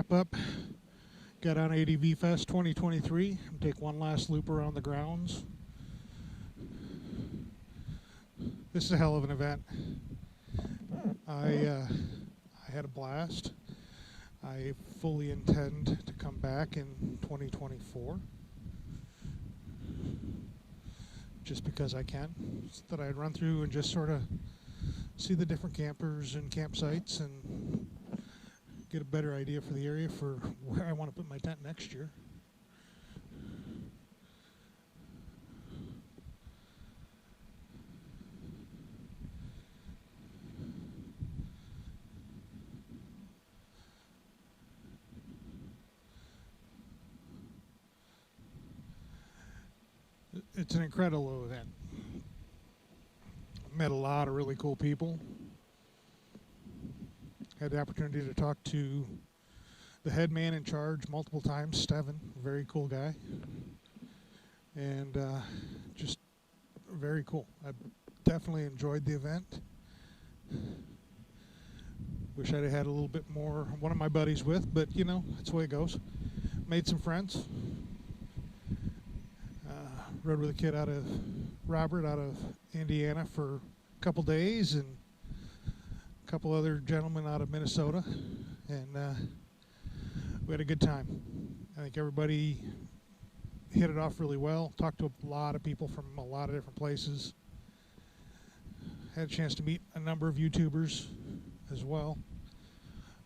wrap up Get On ADV Fest 2023. Take one last loop around the grounds. This is a hell of an event. I had a blast. I fully intend to come back in 2024. Just because I can. So that I'd run through and just sort of see the different campers and campsites and get a better idea for the area for where I want to put my tent next year. It's an incredible event. Met a lot of really cool people. Had the opportunity to talk to the head man in charge multiple times, Steven, very cool guy. And just very cool. I definitely enjoyed the event. Wish I'd have had a little bit more, one of my buddies with, but you know, that's the way it goes. Made some friends. Rode with a kid Robert out of Indiana for a couple days, and a couple other gentlemen out of Minnesota, and we had a good time. I think everybody hit it off really well. Talked to a lot of people from a lot of different places. Had a chance to meet a number of YouTubers as well,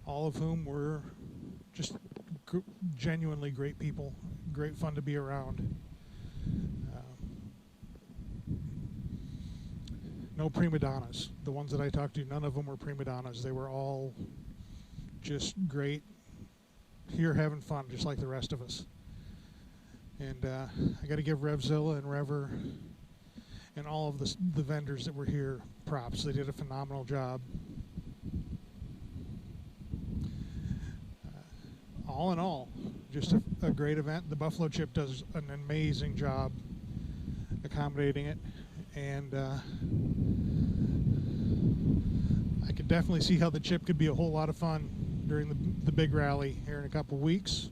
all of whom were just genuinely great people. Great fun to be around. No prima donnas. The ones that I talked to, none of them were prima donnas. They were all just great, here having fun, just like the rest of us. And I got to give Revzilla and Rever and all of the vendors that were here props. They did a phenomenal job. All in all, just a great event. The Buffalo Chip does an amazing job accommodating it, and I could definitely see how the Chip could be a whole lot of fun during the big rally here in a couple weeks.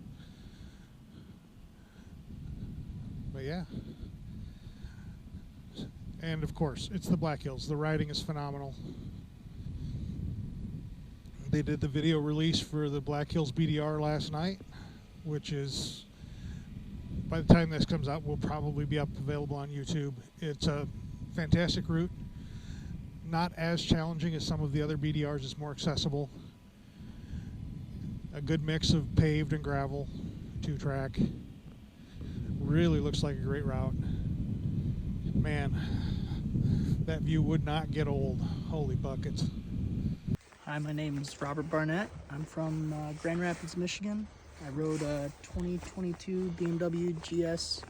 But yeah. And of course, it's the Black Hills. The riding is phenomenal. They did the video release for the Black Hills BDR last night, which is, by the time this comes out, will probably be available on YouTube. It's a fantastic route. Not as challenging as some of the other BDRs. It's more accessible. A good mix of paved and gravel, 2-track. Really looks like a great route. Man, that view would not get old. Holy buckets. Hi, my name is Robert Barnett. I'm from Grand Rapids, Michigan. I rode a 2022 BMW GS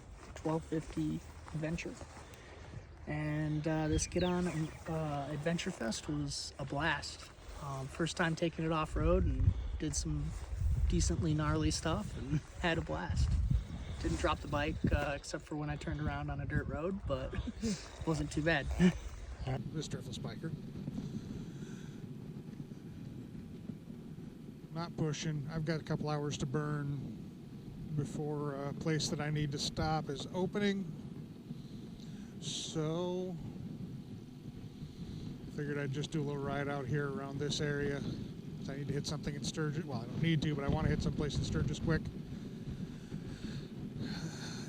1250 Adventure. And this Get On Adventure Fest was a blast. First time taking it off-road, and did some decently gnarly stuff and had a blast. Didn't drop the bike except for when I turned around on a dirt road, but it wasn't too bad. This driftless biker. Not pushing. I've got a couple hours to burn before a place that I need to stop is opening. So figured I'd just do a little ride out here around this area. I need to hit something in Sturgis. Well, I don't need to, but I want to hit someplace in Sturgis quick.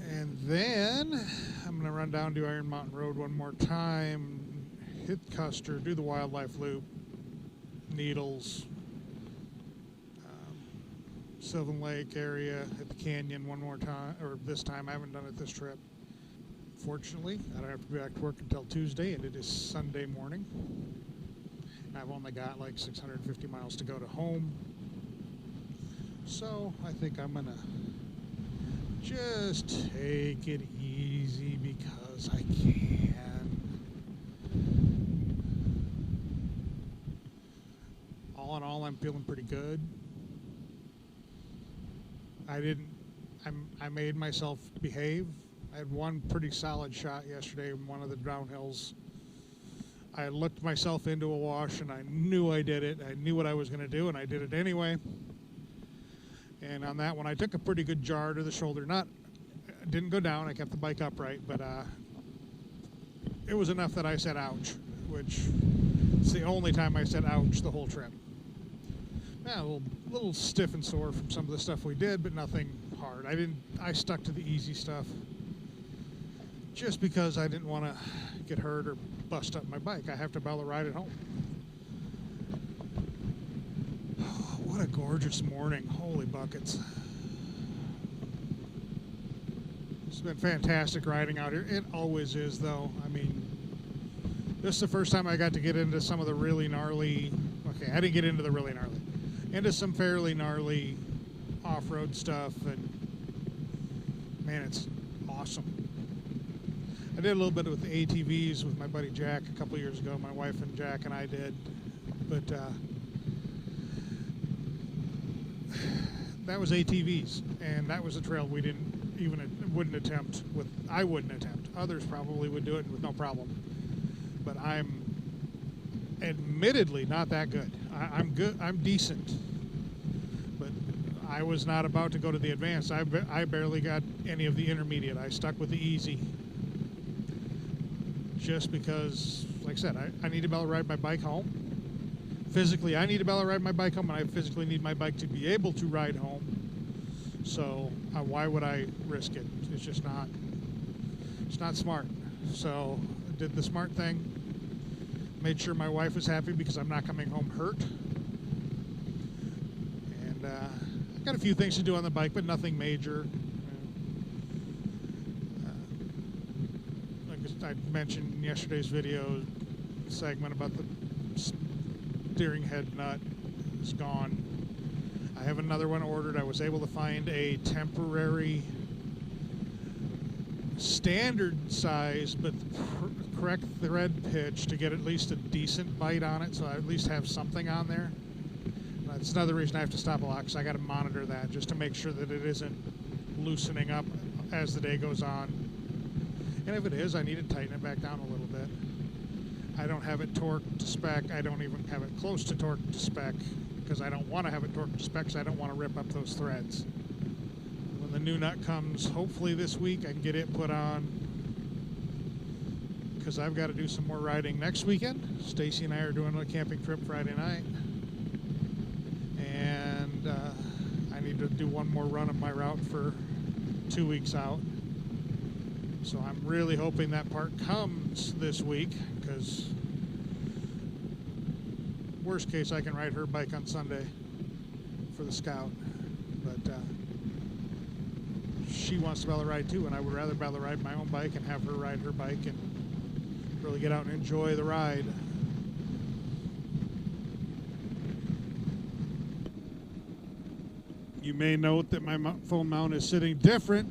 And then I'm going to run down to Iron Mountain Road one more time, hit Custer, do the wildlife loop, Needles, Sylvan Lake area, hit the canyon one more time, or this time. I haven't done it this trip. Fortunately, I don't have to be back to work until Tuesday, and it is Sunday morning. I've only got like 650 miles to go to home. So I think I'm gonna just take it easy because I can. All in all, I'm feeling pretty good. I made myself behave. I had one pretty solid shot yesterday in one of the downhills. I looked myself into a wash and I knew I did it. I knew what I was going to do and I did it anyway. And on that one, I took a pretty good jar to the shoulder. Didn't go down. I kept the bike upright, but it was enough that I said ouch, which is the only time I said ouch the whole trip. Yeah, a little stiff and sore from some of the stuff we did, but nothing hard. I stuck to the easy stuff just because I didn't want to get hurt or bust up my bike. I have to be able to ride it home. Oh, what a gorgeous morning. Holy buckets. It's been fantastic riding out here. It always is, though. I mean, this is the first time I got to get into some of the really gnarly... Okay, I didn't get into the really gnarly. Into some fairly gnarly off-road stuff, and man, it's awesome. I did a little bit with the ATVs with my buddy Jack a couple years ago. My wife and Jack and I did, but that was ATVs, and that was a trail we wouldn't attempt. I wouldn't attempt. Others probably would do it with no problem, but I'm admittedly not that good. I'm good. I'm decent, but I was not about to go to the advanced. I barely got any of the intermediate. I stuck with the easy, just because, like I said, I need to be able to ride my bike home. Physically, I need to be able to ride my bike home, and I physically need my bike to be able to ride home. So why would I risk it? It's just not. It's not smart. So I did the smart thing. Made sure my wife was happy because I'm not coming home hurt. And I got a few things to do on the bike, but nothing major. Like I mentioned in yesterday's video segment about the steering head nut. It's gone. I have another one ordered. I was able to find a temporary standard size but correct thread pitch to get at least a decent bite on it, so I at least have something on there. That's another reason I have to stop a lot, because I got to monitor that just to make sure that it isn't loosening up as the day goes on. And if it is, I need to tighten it back down a little bit. I don't have it torqued to spec. I don't even have it close to torqued to spec, because I don't want to have it torqued to spec, because I don't want to rip up those threads. When the new nut comes, hopefully this week, I can get it put on, because I've got to do some more riding next weekend. Stacy and I are doing a camping trip Friday night, and I need to do one more run of my route for 2 weeks out. So I'm really hoping that part comes this week, because worst case I can ride her bike on Sunday for the Scout. But she wants to be able to ride too, and I would rather be able to ride my own bike and have her ride her bike and really get out and enjoy the ride. You may note that my phone mount is sitting different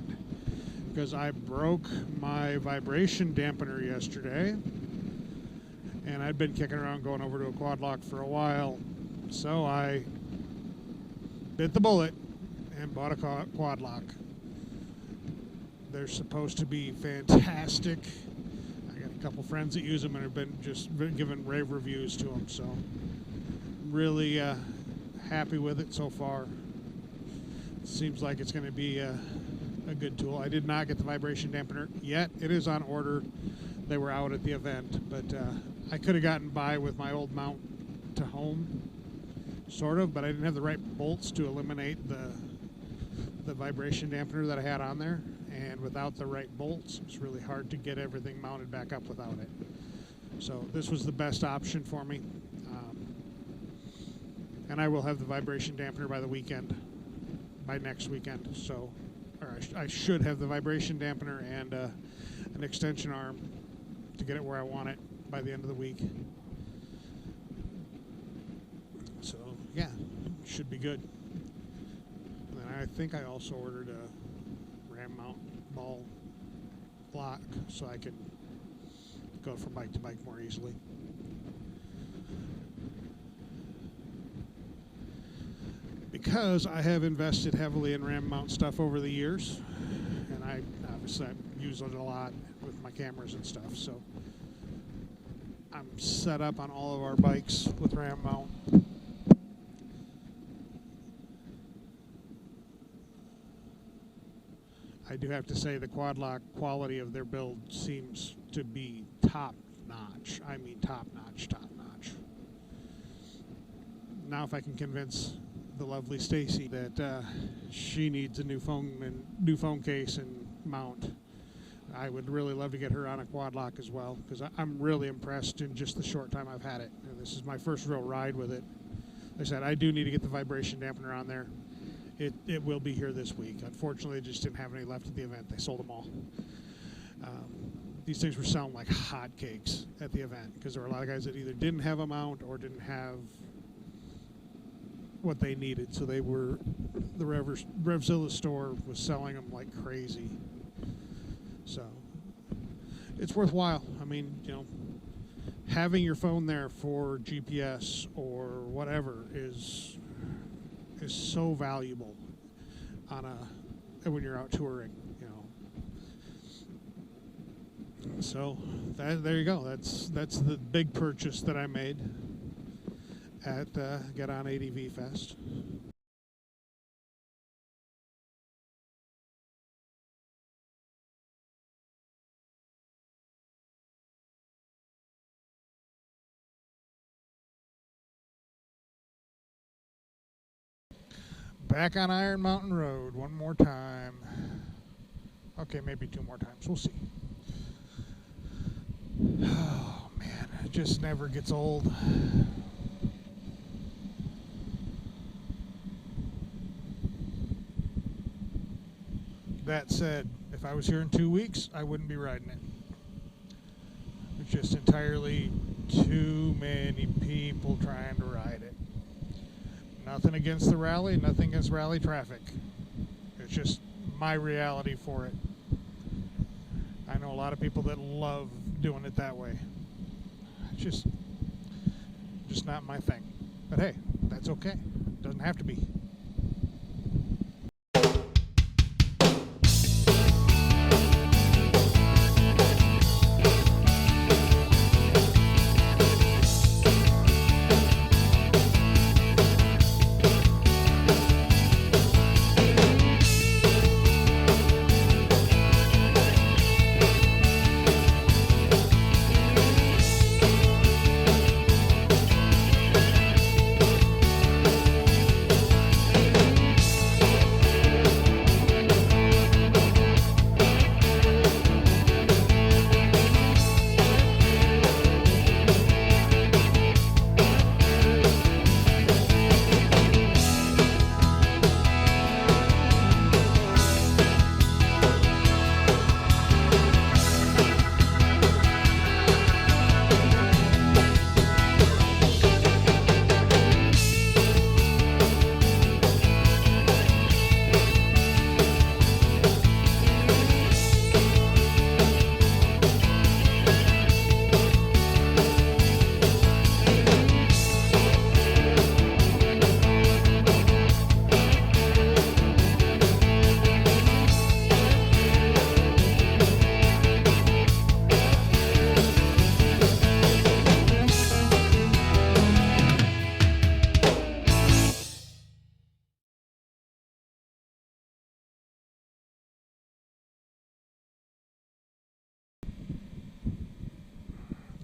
because I broke my vibration dampener yesterday, and I'd been kicking around going over to a quad lock for a while, so I bit the bullet and bought a quad lock. They're supposed to be fantastic. I got a couple friends that use them and have been giving rave reviews to them, so really happy with it so far. Seems like it's going to be a good tool. I did not get the vibration dampener yet. It is on order. They were out at the event, but I could have gotten by with my old mount to home, sort of, but I didn't have the right bolts to eliminate the vibration dampener that I had on there, and without the right bolts, it's really hard to get everything mounted back up without it. So this was the best option for me, and I will have the vibration dampener by next weekend. So, or I should have the vibration dampener and an extension arm to get it where I want it by the end of the week. So yeah, should be good. And I think I also ordered a ram mount ball lock so I can go from bike to bike more easily. Because I have invested heavily in ram mount stuff over the years, and I obviously use it a lot with my cameras and stuff, so I'm set up on all of our bikes with ram mount. I do have to say the quad lock quality of their build seems to be top notch. I mean top notch, top notch. Now if I can convince the lovely Stacy that she needs a new phone case and mount, I would really love to get her on a quad lock as well, because I'm really impressed in just the short time I've had it. And this is my first real ride with it. Like I said, I do need to get the vibration dampener on there. It will be here this week. Unfortunately, they just didn't have any left at the event. They sold them all. These things were selling like hotcakes at the event, because there were a lot of guys that either didn't have a mount or didn't have what they needed. So the Revzilla store was selling them like crazy. So it's worthwhile. I mean, you know, having your phone there for GPS or whatever is so valuable when you're out touring, you know. So there you go. That's the big purchase that I made at Get On ADV Fest. Back on Iron Mountain Road one more time. Okay, maybe 2 more times. We'll see. Oh, man. It just never gets old. That said, if I was here in 2 weeks, I wouldn't be riding it. There's just entirely too many people trying to ride it. Nothing against the rally, nothing against rally traffic. It's just my reality for it. I know a lot of people that love doing it that way. It's just not my thing. But hey, that's okay. Doesn't have to be.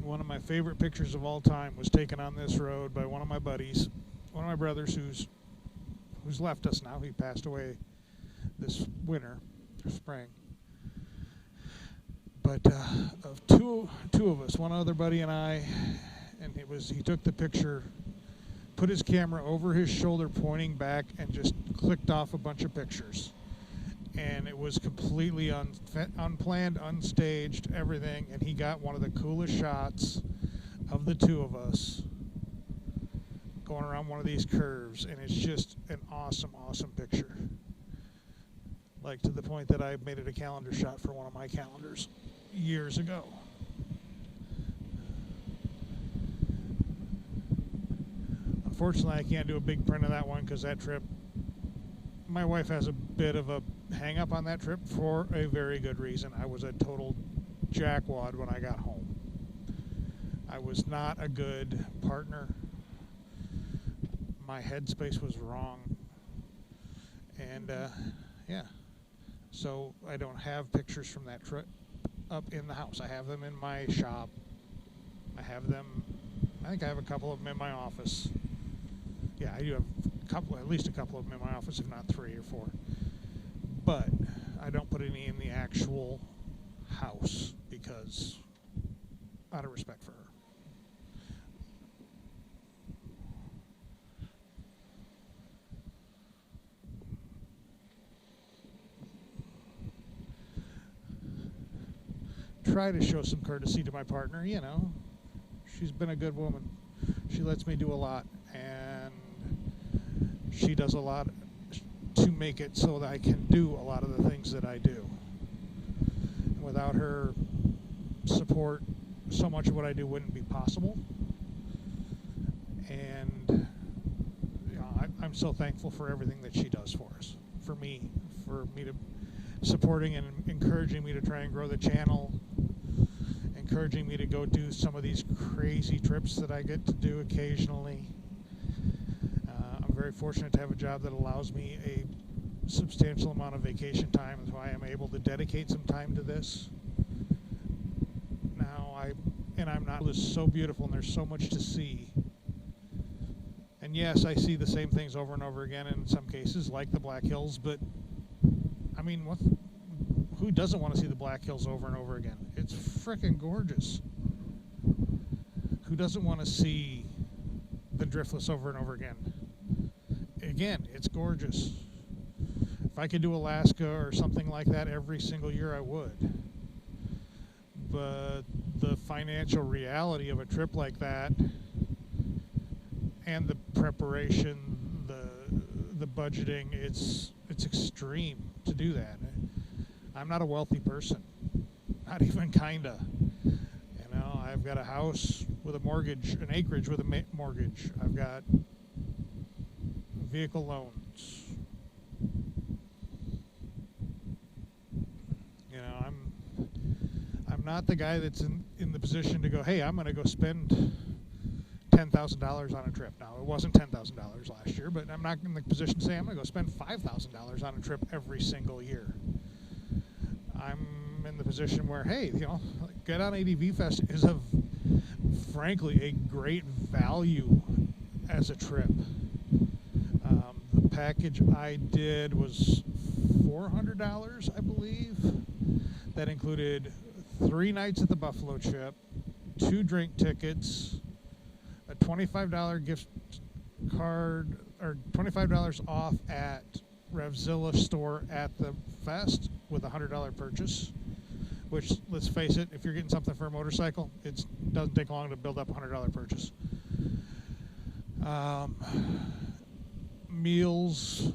One of my favorite pictures of all time was taken on this road by one of my buddies, one of my brothers who's left us now. He passed away this winter or spring. But of two of us, one other buddy and I, and he took the picture, put his camera over his shoulder pointing back, and just clicked off a bunch of pictures. And it was completely unplanned, unstaged, everything. And he got one of the coolest shots of the two of us going around one of these curves. And it's just an awesome, awesome picture. Like, to the point that I made it a calendar shot for one of my calendars years ago. Unfortunately, I can't do a big print of that one because that trip, my wife has a bit of a hang up on that trip for a very good reason. I was a total jackwad when I got home. I was not a good partner. My headspace was wrong. And yeah, So I don't have pictures from that trip up in the house. I have them in my shop. I think I have a couple of them in my office. Yeah, I do have at least a couple of them in my office, if not 3 or 4. But I don't put any in the actual house because out of respect for her. Try to show some courtesy to my partner, you know. She's been a good woman. She lets me do a lot, and she does a lot to make it so that I can do a lot of the things that I do. And without her support, so much of what I do wouldn't be possible. And you know, I'm so thankful for everything that she does for us, for me to supporting and encouraging me to try and grow the channel, encouraging me to go do some of these crazy trips that I get to do occasionally. I'm very fortunate to have a job that allows me a substantial amount of vacation time. That's why I'm able to dedicate some time to this. I'm not. It's so beautiful, and there's so much to see. And yes, I see the same things over and over again in some cases, like the Black Hills. But I mean, who doesn't want to see the Black Hills over and over again? It's frickin' gorgeous. Who doesn't want to see the Driftless over and over again? Again, it's gorgeous. If I could do Alaska or something like that every single year, I would. But the financial reality of a trip like that, and the preparation, the budgeting, it's extreme to do that. I'm not a wealthy person, not even kinda. You know, I've got a house with a mortgage, an acreage with a mortgage. I've got vehicle loans. You know, I'm not the guy that's in the position to go, hey, I'm going to go spend $10,000 on a trip. Now, it wasn't $10,000 last year, but I'm not in the position to say I'm going to go spend $5,000 on a trip every single year. I'm in the position where, hey, you know, Get On ADV Fest is frankly a great value as a trip. The package I did was $400, I believe. That included 3 nights at the Buffalo Chip, 2 drink tickets, a $25 gift card, or $25 off at Revzilla store at the Fest with a $100 purchase, which, let's face it, if you're getting something for a motorcycle, it doesn't take long to build up a $100 purchase. Meals,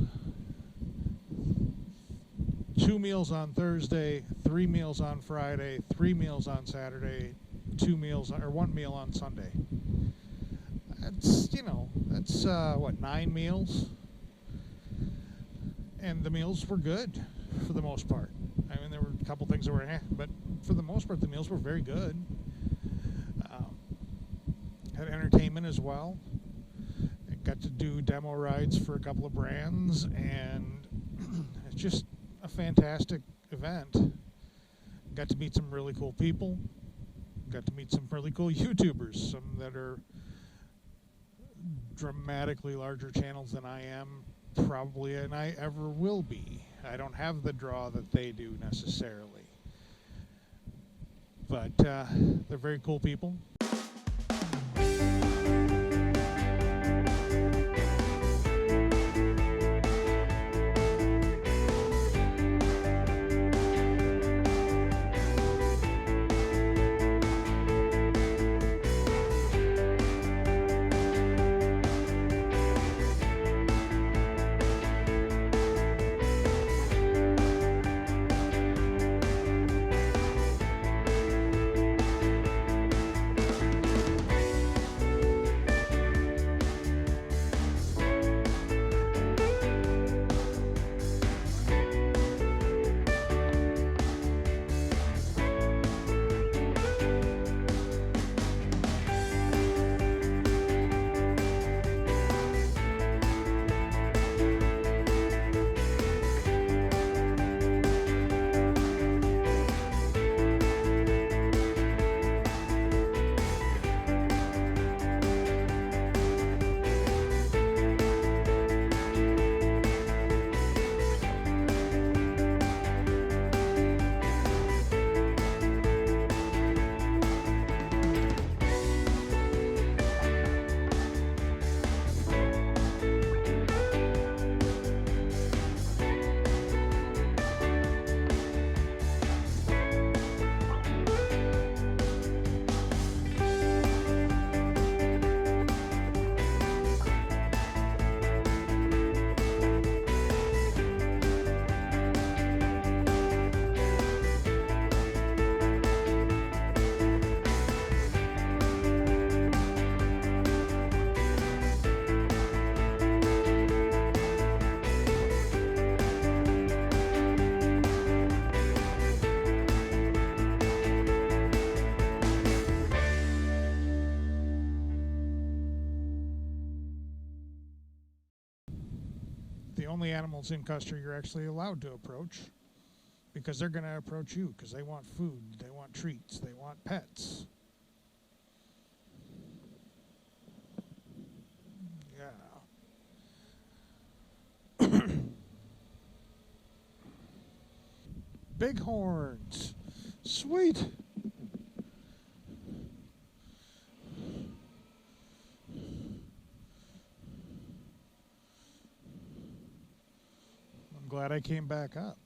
2 meals on Thursday, 3 meals on Friday, 3 meals on Saturday, 1 meal on Sunday. That's 9 meals? And the meals were good for the most part. I mean, there were a couple things that were but for the most part, the meals were very good. Had entertainment as well. Got to do demo rides for a couple of brands, and it's just a fantastic event. Got to meet some really cool people. Got to meet some really cool YouTubers, some that are dramatically larger channels than I am, probably, and I ever will be. I don't have the draw that they do necessarily. But they're very cool people. the only animals in Custer you're actually allowed to approach, because they're going to approach you because they want food, they want treats, they want pets. Yeah. Bighorns. Sweet. I'm glad I came back up.